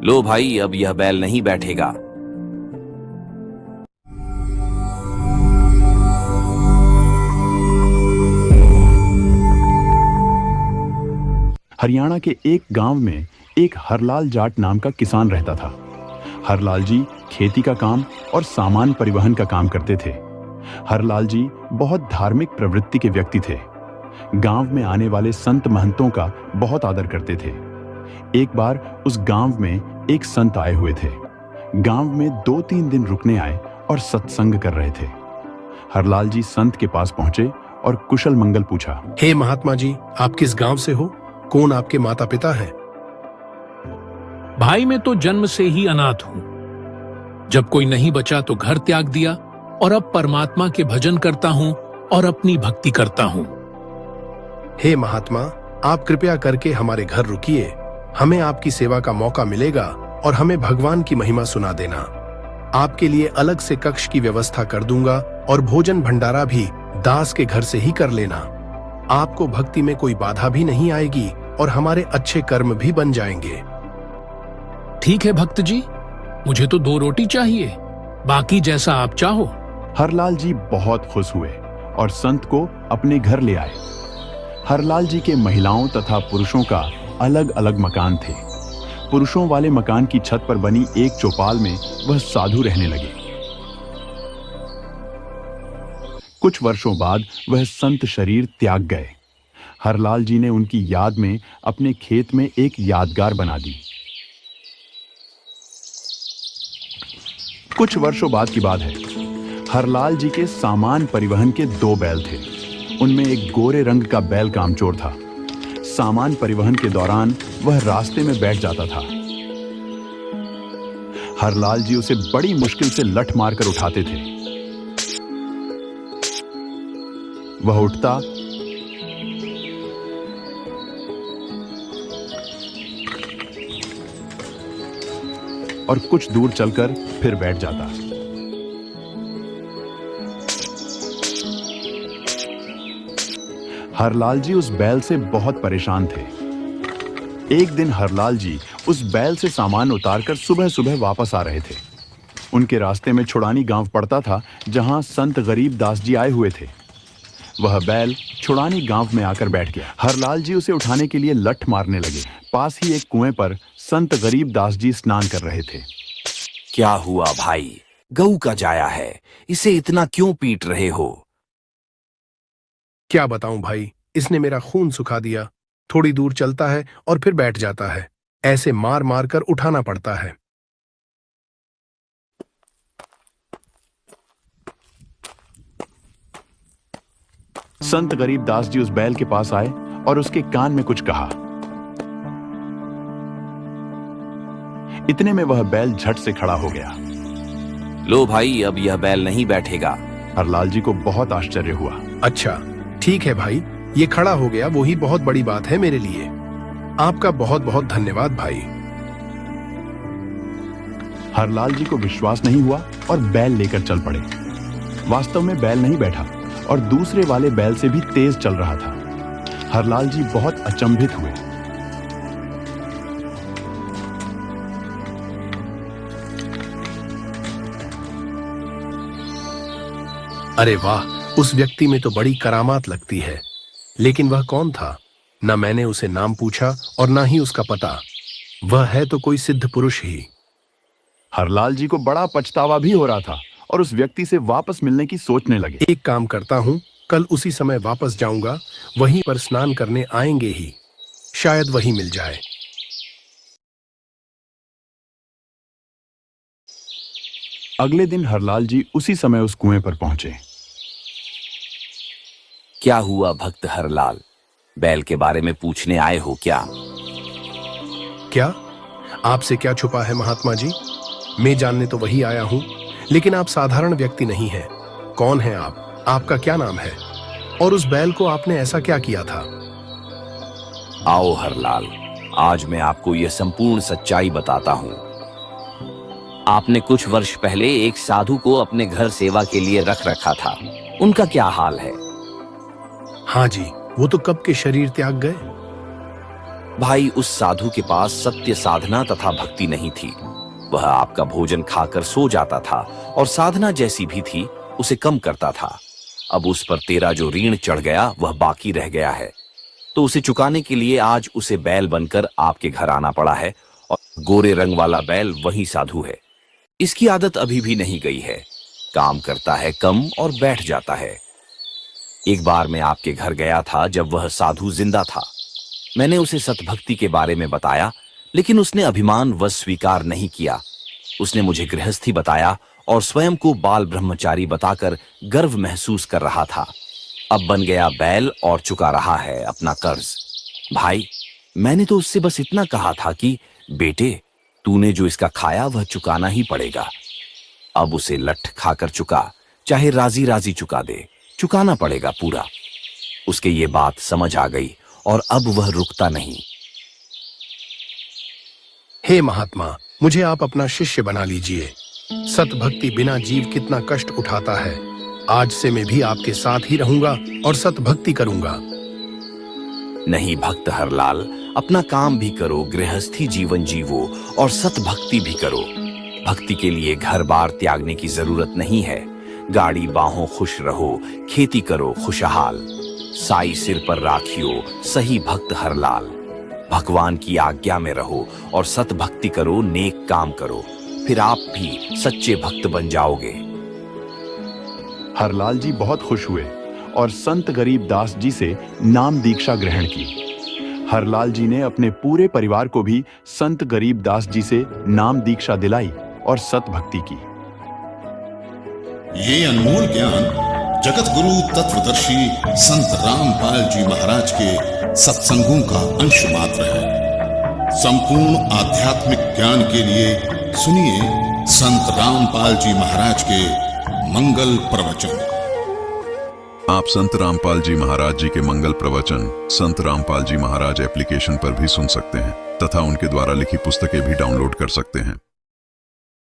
लो भाई, अब यह बैल नहीं बैठेगा। हरियाणा के एक गांव में एक हरलाल जाट नाम का किसान रहता था। हरलाल जी खेती का काम और सामान परिवहन का काम करते थे। हरलाल जी बहुत धार्मिक प्रवृत्ति के व्यक्ति थे। गांव में आने वाले संत महंतों का बहुत आदर करते थे। एक बार उस गांव में एक संत आए हुए थे। गांव में 2-3 दिन रुकने आए और सत्संग कर रहे थे। हरलाल जी संत के पास पहुंचे और कुशल मंगल पूछा। हे महात्मा जी, आप किस गांव से हो? कौन आपके माता पिता हैं? भाई मैं तो जन्म से ही अनाथ हूं। जब कोई नहीं बचा तो घर त्याग दिया और अब परमात्मा के भजन करता हूं और अपनी भक्ति करता हूं। हे महात्मा, आप कृपया करके हमारे घर रुकिए। हमें आपकी सेवा का मौका मिलेगा और हमें भगवान की महिमा सुना देना। आपके लिए अलग से कक्ष की व्यवस्था कर दूंगा और भोजन भंडारा भी दास के घर से ही कर लेना। आपको भक्ति में कोई बाधा भी नहीं आएगी और हमारे अच्छे कर्म भी बन जाएंगे। ठीक है भक्त जी, मुझे तो 2 रोटी चाहिए, बाकी जैसा आप चाहो। हरलाल जी बहुत खुश हुए और संत को अपने घर ले आए। हरलाल जी के महिलाओं तथा पुरुषों का अलग अलग मकान थे। पुरुषों वाले मकान की छत पर बनी एक चौपाल में वह साधु रहने लगे। कुछ वर्षों बाद वह संत शरीर त्याग गए। हरलाल जी ने उनकी याद में अपने खेत में एक यादगार बना दी। कुछ वर्षों बाद की बात है। हरलाल जी के सामान परिवहन के 2 बैल थे। उनमें एक गोरे रंग का बैल कामचोर था। सामान परिवहन के दौरान वह रास्ते में बैठ जाता था। हरलाल जी उसे बड़ी मुश्किल से लठ मारकर उठाते थे। वह उठता और कुछ दूर चलकर फिर बैठ जाता। हरलाल जी उस बैल से बहुत परेशान थे। एक दिन हरलाल जी उस बैल से सामान उतारकर सुबह सुबह वापस आ रहे थे। उनके रास्ते में छुड़ानी गांव पड़ता था, जहां संत गरीब दास जी आए हुए थे। वह बैल छुड़ानी गांव में आकर बैठ गया। हरलाल जी उसे उठाने के लिए लठ मारने लगे। पास ही एक कुएं पर संत गरीब दास जी स्नान कर रहे थे। क्या हुआ भाई, गऊ का जाया है, इसे इतना क्यों पीट रहे हो? क्या बताऊं भाई, इसने मेरा खून सुखा दिया। थोड़ी दूर चलता है और फिर बैठ जाता है। ऐसे मार मार कर उठाना पड़ता है। संत गरीब दास जी उस बैल के पास आए और उसके कान में कुछ कहा। इतने में वह बैल झट से खड़ा हो गया। लो भाई, अब यह बैल नहीं बैठेगा। हरलाल जी को बहुत आश्चर्य हुआ। अच्छा ठीक है भाई, ये खड़ा हो गया, वही बहुत बड़ी बात है मेरे लिए। आपका बहुत बहुत धन्यवाद भाई। हरलाल जी को विश्वास नहीं हुआ और बैल लेकर चल पड़े। वास्तव में बैल नहीं बैठा और दूसरे वाले बैल से भी तेज चल रहा था। हरलाल जी बहुत अचंभित हुए। अरे वाह, उस व्यक्ति में तो बड़ी करामात लगती है। लेकिन वह कौन था? न मैंने उसे नाम पूछा और न ही उसका पता। वह है तो कोई सिद्ध पुरुष ही। हरलाल जी को बड़ा पछतावा भी हो रहा था और उस व्यक्ति से वापस मिलने की सोचने लगे। एक काम करता हूं, कल उसी समय वापस जाऊंगा। वहीं पर स्नान करने आएंगे ही, शायद वही मिल जाए। अगले दिन हरलाल जी उसी समय उस कुएं पर पहुंचे। क्या हुआ भक्त हरलाल, बैल के बारे में पूछने आए हो क्या? क्या आपसे क्या छुपा है महात्मा जी? मैं जानने तो वही आया हूं, लेकिन आप साधारण व्यक्ति नहीं हैं। कौन है आप? आपका क्या नाम है? और उस बैल को आपने ऐसा क्या किया था? आओ हरलाल, आज मैं आपको यह संपूर्ण सच्चाई बताता हूं। आपने कुछ वर्ष पहले एक साधु को अपने घर सेवा के लिए रख रखा था। उनका क्या हाल है? हाँ जी, वो तो कब के शरीर त्याग गए। भाई, उस साधु के पास सत्य साधना तथा भक्ति नहीं थी। वह आपका भोजन खाकर सो जाता था और साधना जैसी भी थी उसे कम करता था। अब उस पर तेरा जो ऋण चढ़ गया वह बाकी रह गया है, तो उसे चुकाने के लिए आज उसे बैल बनकर आपके घर आना पड़ा है। और गोरे रंग वाला बैल वही साधु है। इसकी आदत अभी भी नहीं गई है, काम करता है कम और बैठ जाता है। एक बार मैं आपके घर गया था जब वह साधु जिंदा था। मैंने उसे सतभक्ति के बारे में बताया, लेकिन उसने अभिमान वश स्वीकार नहीं किया। उसने मुझे गृहस्थी बताया और स्वयं को बाल ब्रह्मचारी बताकर गर्व महसूस कर रहा था। अब बन गया बैल और चुका रहा है अपना कर्ज। भाई, मैंने तो उससे बस इतना कहा था कि बेटे, तूने जो इसका खाया वह चुकाना ही पड़ेगा। अब उसे लठ खाकर चुका, चाहे राजी राजी चुका दे, चुकाना पड़ेगा पूरा। उसके ये बात समझ आ गई और अब वह रुकता नहीं। हे महात्मा, मुझे आप अपना शिष्य बना लीजिए। सतभक्ति बिना जीव कितना कष्ट उठाता है। आज से मैं भी आपके साथ ही रहूंगा और सतभक्ति करूंगा। नहीं भक्त हरलाल, अपना काम भी करो, गृहस्थी जीवन जीवो और सतभक्ति भी करो। भक्ति के लिए घर बार त्यागने की जरूरत नहीं है। गाड़ी बाहों खुश रहो, खेती करो खुशहाल। साई सिर पर राखियो, सही भक्त हरलाल। भगवान की आज्ञा में रहो और सतभक्ति करो, नेक काम करो, फिर आप भी सच्चे भक्त बन जाओगे। हरलाल जी बहुत खुश हुए और संत गरीब दास जी से नाम दीक्षा ग्रहण की। हरलाल जी ने अपने पूरे परिवार को भी संत गरीब दास जी से नाम दीक्षा दिलाई और सतभक्ति की। ये अनमोल ज्ञान जगत गुरु तत्वदर्शी संत रामपाल जी महाराज के सत्संगों का अंश मात्र है। संपूर्ण आध्यात्मिक ज्ञान के लिए सुनिए संत रामपाल जी महाराज के मंगल प्रवचन। आप संत रामपाल जी महाराज जी के मंगल प्रवचन संत रामपाल जी महाराज एप्लीकेशन पर भी सुन सकते हैं तथा उनके द्वारा लिखी पुस्तकें भी डाउनलोड कर सकते हैं।